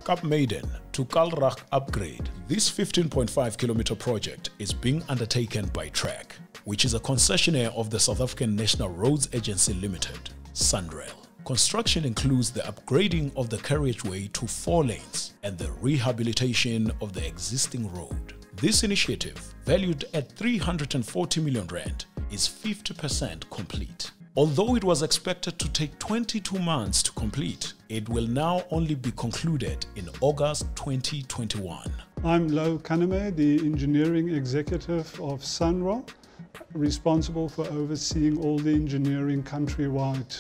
Kaapmuiden to Kalrach upgrade, this 15.5-kilometer project is being undertaken by TRAC, which is a concessionaire of the South African National Roads Agency Limited, SANRAL. Construction includes the upgrading of the carriageway to 4 lanes and the rehabilitation of the existing road. This initiative, valued at 340 million rand, is 50% complete. Although it was expected to take 22 months to complete, it will now only be concluded in August 2021. I'm Louw Kaneme, the engineering executive of SANRAL, responsible for overseeing all the engineering countrywide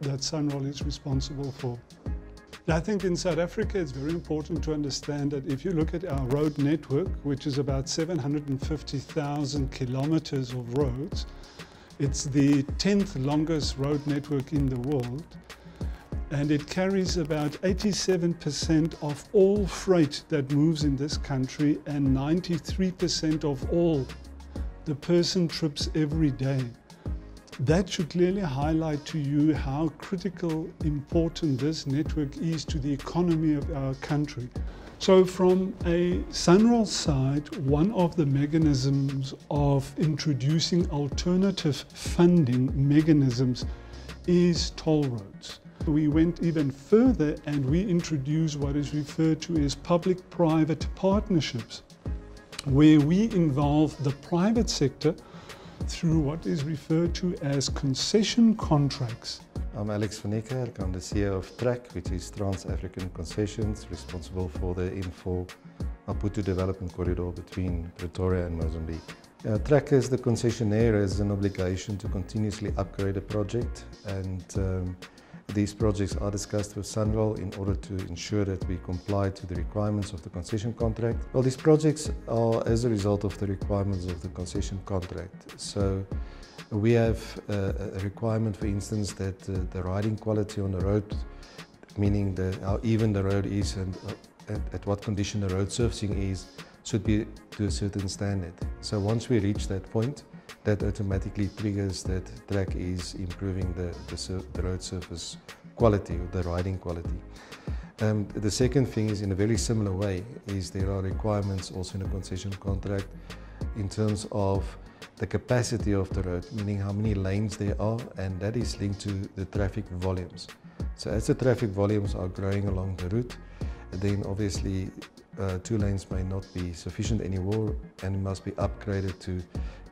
that SANRAL is responsible for. I think in South Africa it's very important to understand that if you look at our road network, which is about 750,000 kilometers of roads, it's the 10th longest road network in the world, and it carries about 87% of all freight that moves in this country and 93% of all the person trips every day. That should clearly highlight to you how critical, important this network is to the economy of our country. So from a SANRAL side, one of the mechanisms of introducing alternative funding mechanisms is toll roads. We went even further and we introduced what is referred to as public-private partnerships, where we involve the private sector through what is referred to as concession contracts. I'm Alex van Niekerk. I'm the CEO of TRAC, which is Trans-African Concessions, responsible for the N4 Maputo development corridor between Pretoria and Mozambique. TRAC as the concessionaire has an obligation to continuously upgrade a project, and these projects are discussed with SANRAL in order to ensure that we comply to the requirements of the concession contract. Well, these projects are as a result of the requirements of the concession contract. So we have a requirement, for instance, that the riding quality on the road, meaning how even the road is and at what condition the road surfacing is, should be to a certain standard. So once we reach that point, that automatically triggers that TRAC is improving the road surface quality, or the riding quality. The second thing is, in a very similar way, is there are requirements also in a concession contract in terms of the capacity of the road, meaning how many lanes there are, and that is linked to the traffic volumes. So as the traffic volumes are growing along the route, then obviously 2 lanes may not be sufficient anymore and must be upgraded to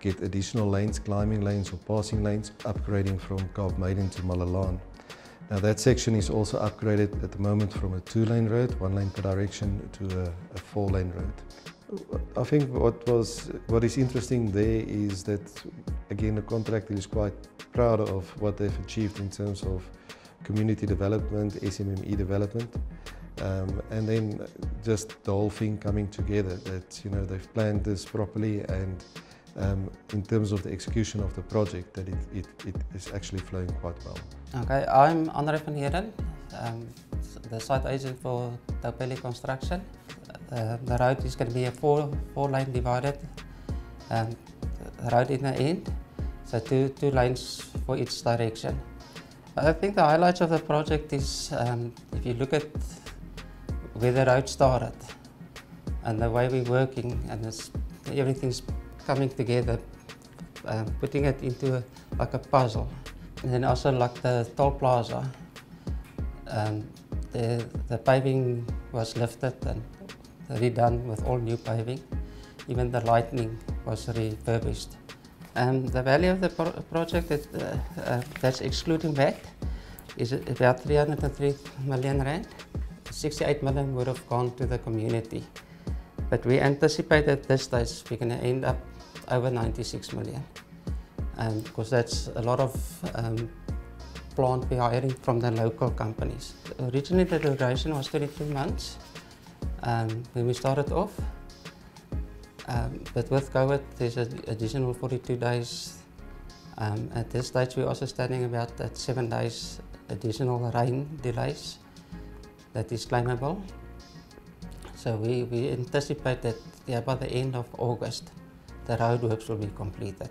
get additional lanes, climbing lanes or passing lanes, upgrading from Kaapmuiden to Malalaan. Now that section is also upgraded at the moment from a 2-lane road, 1 lane per direction, to a 4-lane road. I think what is interesting there is that, again, the contractor is quite proud of what they've achieved in terms of community development, SMME development, and then just the whole thing coming together, that they've planned this properly, and in terms of the execution of the project, that it is actually flowing quite well. Okay, I'm Andre van Heerden, the site agent for Taupele Construction. The road is going to be a 4-lane divided road in the end, so two lanes for each direction. I think the highlights of the project is if you look at where the road started and the way we're working, and everything's coming together, putting it into like a puzzle. And then also like the toll plaza, the paving was lifted and redone with all new paving. Even the lighting was refurbished. The value of the project, that's excluding VAT, is about 303 million rand. 68 million would have gone to the community. But we anticipate at this stage we're going to end up over 96 million. Because that's a lot of plant we're hiring from the local companies. Originally the duration was 22 months when we started off. But with COVID, there's an additional 42 days. At this stage, we're also standing about at 7 days additional rain delays that is claimable. So we anticipate that by the end of August, the roadworks will be completed.